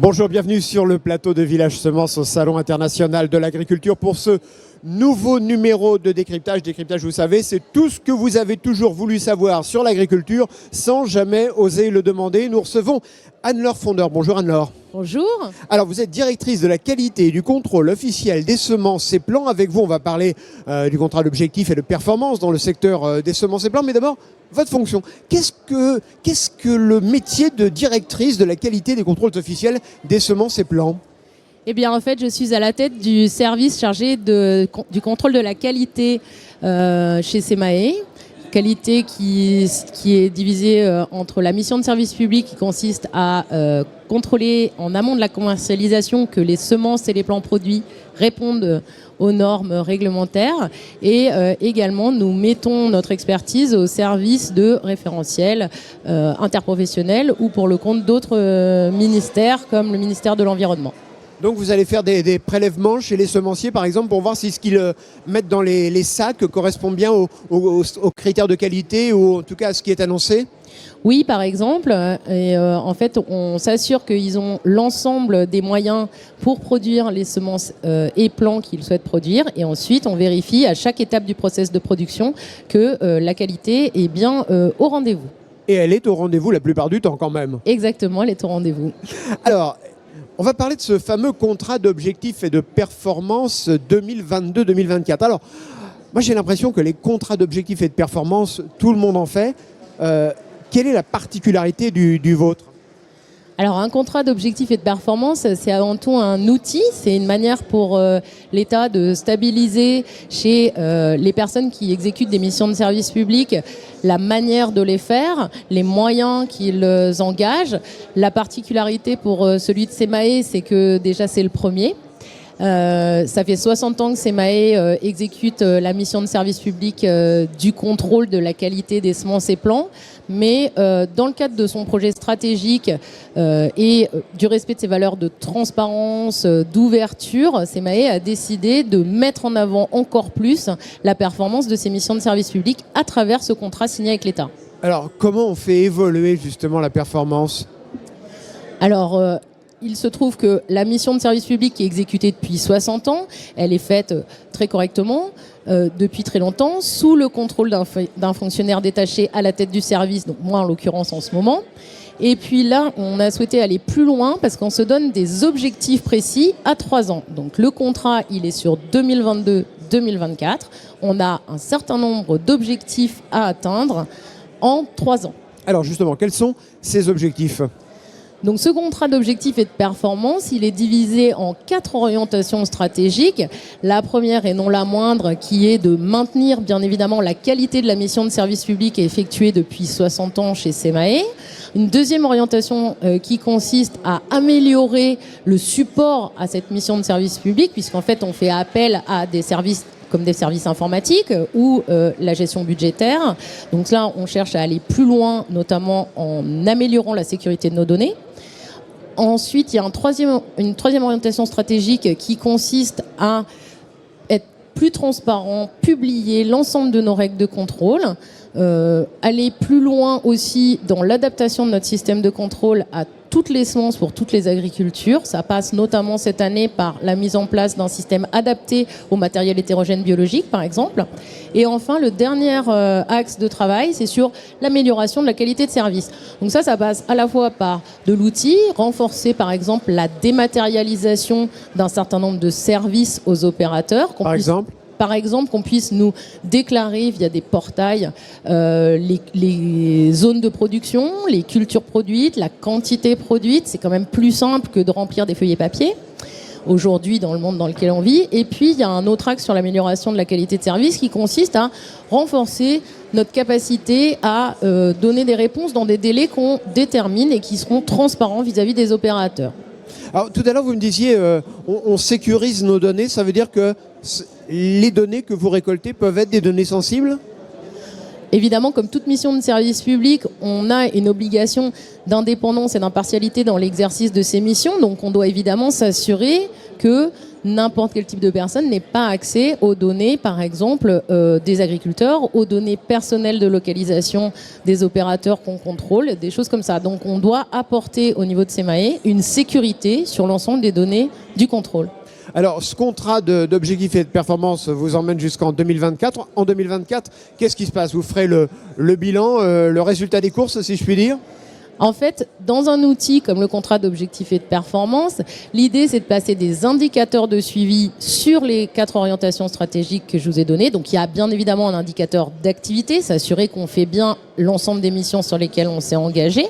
Bonjour, bienvenue sur le plateau de Village Semences au Salon international de l'agriculture pour ce nouveau numéro de décryptage. Décryptage, vous savez, c'est tout ce que vous avez toujours voulu savoir sur l'agriculture sans jamais oser le demander. Nous recevons Anne-Laure Fondeur. Bonjour Anne-Laure. Bonjour. Alors vous êtes directrice de la qualité et du contrôle officiel des semences et plants. Avec vous, on va parler du contrat d'objectifs et de performance dans le secteur des semences et plants. Mais d'abord, votre fonction. Qu'est-ce que le métier de directrice de la qualité des contrôles officiels des semences et plants ? Eh bien, en fait, je suis à la tête du service chargé du contrôle de la qualité chez SEMAE. Qualité qui est divisée entre la mission de service public qui consiste à contrôler en amont de la commercialisation que les semences et les plants produits répondent aux normes réglementaires et également nous mettons notre expertise au service de référentiels interprofessionnels ou pour le compte d'autres ministères comme le ministère de l'Environnement. Donc vous allez faire des prélèvements chez les semenciers par exemple pour voir si ce qu'ils mettent dans les sacs correspond bien aux critères de qualité ou en tout cas à ce qui est annoncé ? Oui, par exemple. Et en fait, on s'assure qu'ils ont l'ensemble des moyens pour produire les semences et plants qu'ils souhaitent produire. Et ensuite, on vérifie à chaque étape du process de production que la qualité est bien au rendez-vous. Et elle est au rendez-vous la plupart du temps quand même. Exactement, elle est au rendez-vous. Alors, on va parler de ce fameux contrat d'objectifs et de performance 2022-2024. Alors, moi j'ai l'impression que les contrats d'objectifs et de performance, tout le monde en fait. Quelle est la particularité du vôtre ? Alors un contrat d'objectifs et de performance, c'est avant tout un outil, c'est une manière pour l'État de stabiliser chez les personnes qui exécutent des missions de service public la manière de les faire, les moyens qu'ils engagent. La particularité pour celui de SEMAE, c'est que déjà c'est le premier. Ça fait 60 ans que SEMAE exécute la mission de service public du contrôle de la qualité des semences et plants. Mais dans le cadre de son projet stratégique et du respect de ses valeurs de transparence, d'ouverture, SEMAE a décidé de mettre en avant encore plus la performance de ses missions de service public à travers ce contrat signé avec l'État. Alors, comment on fait évoluer justement la performance ? Alors, il se trouve que la mission de service public qui est exécutée depuis 60 ans, elle est faite très correctement, depuis très longtemps, sous le contrôle d'un fonctionnaire détaché à la tête du service, donc moi en l'occurrence en ce moment. Et puis là, on a souhaité aller plus loin parce qu'on se donne des objectifs précis à 3 ans. Donc le contrat, il est sur 2022-2024. On a un certain nombre d'objectifs à atteindre en 3 ans. Alors justement, quels sont ces objectifs ? Donc ce contrat d'objectifs et de performance, il est divisé en 4 orientations stratégiques. La première et non la moindre, qui est de maintenir bien évidemment la qualité de la mission de service public effectuée depuis 60 ans chez SEMAE. Une deuxième orientation qui consiste à améliorer le support à cette mission de service public, puisqu'en fait on fait appel à des services comme des services informatiques ou la gestion budgétaire. Donc là, on cherche à aller plus loin, notamment en améliorant la sécurité de nos données. Ensuite, il y a une troisième orientation stratégique qui consiste à être plus transparent, publier l'ensemble de nos règles de contrôle, aller plus loin aussi dans l'adaptation de notre système de contrôle à toutes les semences pour toutes les agricultures. Ça passe notamment cette année par la mise en place d'un système adapté au matériel hétérogène biologique, par exemple. Et enfin, le dernier axe de travail, c'est sur l'amélioration de la qualité de service. Donc ça passe à la fois par de l'outil, renforcer par exemple la dématérialisation d'un certain nombre de services aux opérateurs. Par exemple, qu'on puisse nous déclarer via des portails les zones de production, les cultures produites, la quantité produite. C'est quand même plus simple que de remplir des feuillets papier aujourd'hui dans le monde dans lequel on vit. Et puis, il y a un autre axe sur l'amélioration de la qualité de service qui consiste à renforcer notre capacité à donner des réponses dans des délais qu'on détermine et qui seront transparents vis-à-vis des opérateurs. Alors, tout à l'heure, vous me disiez, on sécurise nos données. Ça veut dire que les données que vous récoltez peuvent être des données sensibles ? Évidemment, comme toute mission de service public, on a une obligation d'indépendance et d'impartialité dans l'exercice de ces missions. Donc, on doit évidemment s'assurer que n'importe quel type de personne n'ait pas accès aux données, par exemple, des agriculteurs, aux données personnelles de localisation des opérateurs qu'on contrôle, des choses comme ça. Donc on doit apporter au niveau de SEMAE une sécurité sur l'ensemble des données du contrôle. Alors, ce contrat d'objectifs et de performance vous emmène jusqu'en 2024. En 2024, qu'est-ce qui se passe? Vous ferez le bilan, le résultat des courses, si je puis dire? En fait, dans un outil comme le contrat d'objectifs et de performance, l'idée c'est de placer des indicateurs de suivi sur les 4 orientations stratégiques que je vous ai données. Donc il y a bien évidemment un indicateur d'activité, s'assurer qu'on fait bien l'ensemble des missions sur lesquelles on s'est engagé.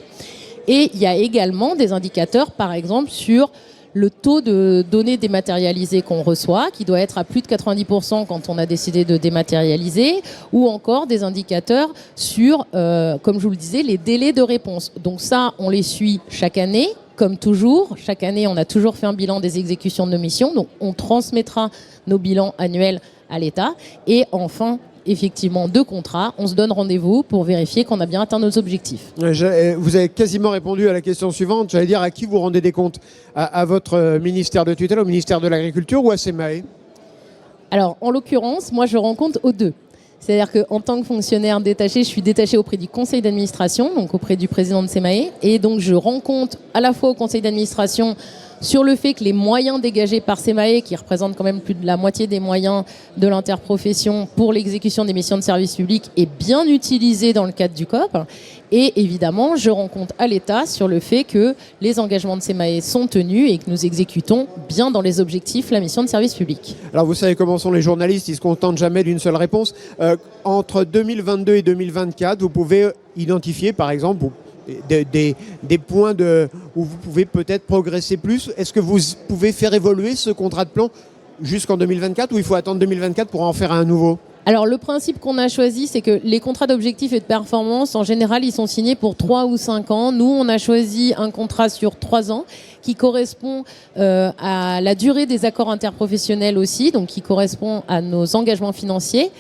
Et il y a également des indicateurs, par exemple, sur le taux de données dématérialisées qu'on reçoit, qui doit être à plus de 90% quand on a décidé de dématérialiser, ou encore des indicateurs sur, comme je vous le disais, les délais de réponse. Donc ça, on les suit chaque année, comme toujours. Chaque année, on a toujours fait un bilan des exécutions de nos missions, donc on transmettra nos bilans annuels à l'État. Et enfin, effectivement, de contrat, on se donne rendez-vous pour vérifier qu'on a bien atteint nos objectifs. Vous avez quasiment répondu à la question suivante. J'allais dire, à qui vous rendez des comptes? À votre ministère de tutelle, au ministère de l'Agriculture ou à SEMAE? Alors, en l'occurrence, moi, je rends compte aux deux. C'est-à-dire qu'en tant que fonctionnaire détaché, je suis détaché auprès du conseil d'administration, donc auprès du président de SEMAE. Et donc, je rends compte à la fois au conseil d'administration sur le fait que les moyens dégagés par SEMAE, qui représentent quand même plus de la moitié des moyens de l'interprofession pour l'exécution des missions de service public, est bien utilisé dans le cadre du COP. Et évidemment, je rends compte à l'État sur le fait que les engagements de SEMAE sont tenus et que nous exécutons bien dans les objectifs la mission de service public. Alors vous savez comment sont les journalistes, ils ne se contentent jamais d'une seule réponse. Entre 2022 et 2024, vous pouvez identifier par exemple des points où vous pouvez peut-être progresser plus. Est-ce que vous pouvez faire évoluer ce contrat de plan jusqu'en 2024 ou il faut attendre 2024 pour en faire un nouveau? Alors le principe qu'on a choisi, c'est que les contrats d'objectifs et de performance, en général, ils sont signés pour 3 ou 5 ans. Nous, on a choisi un contrat sur 3 ans qui correspond à la durée des accords interprofessionnels aussi, donc qui correspond à nos engagements financiers.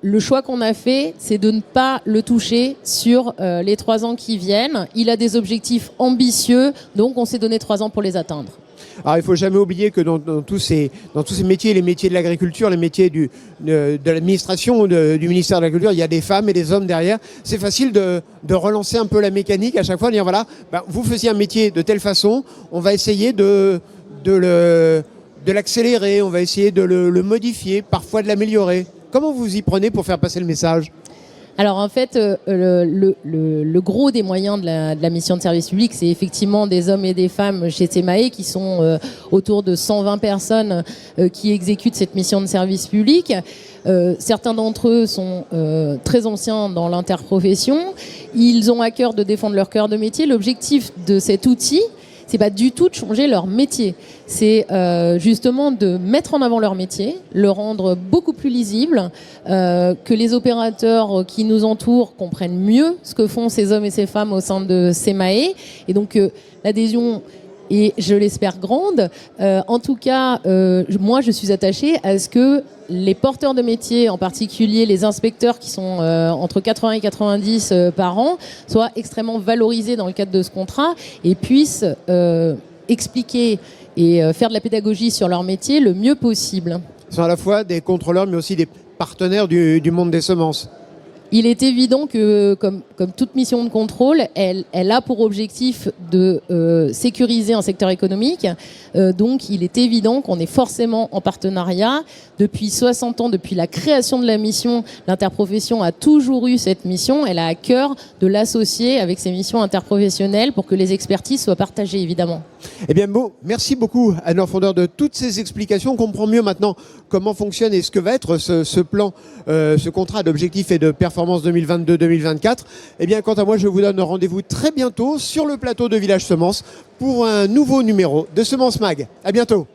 Le choix qu'on a fait, c'est de ne pas le toucher sur les 3 ans qui viennent. Il a des objectifs ambitieux, donc on s'est donné 3 ans pour les atteindre. Alors il ne faut jamais oublier que dans tous ces métiers, les métiers de l'agriculture, les métiers de l'administration, du ministère de l'Agriculture, il y a des femmes et des hommes derrière. C'est facile de relancer un peu la mécanique à chaque fois, de dire voilà, vous faisiez un métier de telle façon, on va essayer de l'accélérer, on va essayer de le modifier, parfois de l'améliorer. Comment vous y prenez pour faire passer le message ? Alors en fait, le gros des moyens de la mission de service public, c'est effectivement des hommes et des femmes chez SEMAE qui sont autour de 120 personnes qui exécutent cette mission de service public. Certains d'entre eux sont très anciens dans l'interprofession. Ils ont à cœur de défendre leur cœur de métier. L'objectif de cet outil, c'est pas du tout de changer leur métier. C'est justement de mettre en avant leur métier, le rendre beaucoup plus lisible, que les opérateurs qui nous entourent comprennent mieux ce que font ces hommes et ces femmes au sein de SEMAE. Et donc l'adhésion est, je l'espère, grande. En tout cas, moi, je suis attachée à ce que les porteurs de métiers, en particulier les inspecteurs qui sont entre 80 et 90 par an, soient extrêmement valorisés dans le cadre de ce contrat et puissent expliquer et faire de la pédagogie sur leur métier le mieux possible. Ce sont à la fois des contrôleurs mais aussi des partenaires du monde des semences. Il est évident que, comme toute mission de contrôle, elle a pour objectif de sécuriser un secteur économique. Donc, il est évident qu'on est forcément en partenariat. Depuis 60 ans, depuis la création de la mission, l'interprofession a toujours eu cette mission. Elle a à cœur de l'associer avec ses missions interprofessionnelles pour que les expertises soient partagées, évidemment. Eh bien, merci beaucoup, Anne Fondeur, de toutes ces explications. On comprend mieux maintenant comment fonctionne et ce que va être ce plan, ce contrat d'objectifs et de performance 2022-2024. Eh bien, quant à moi, je vous donne rendez-vous très bientôt sur le plateau de Village Semences pour un nouveau numéro de Semences Mag. À bientôt.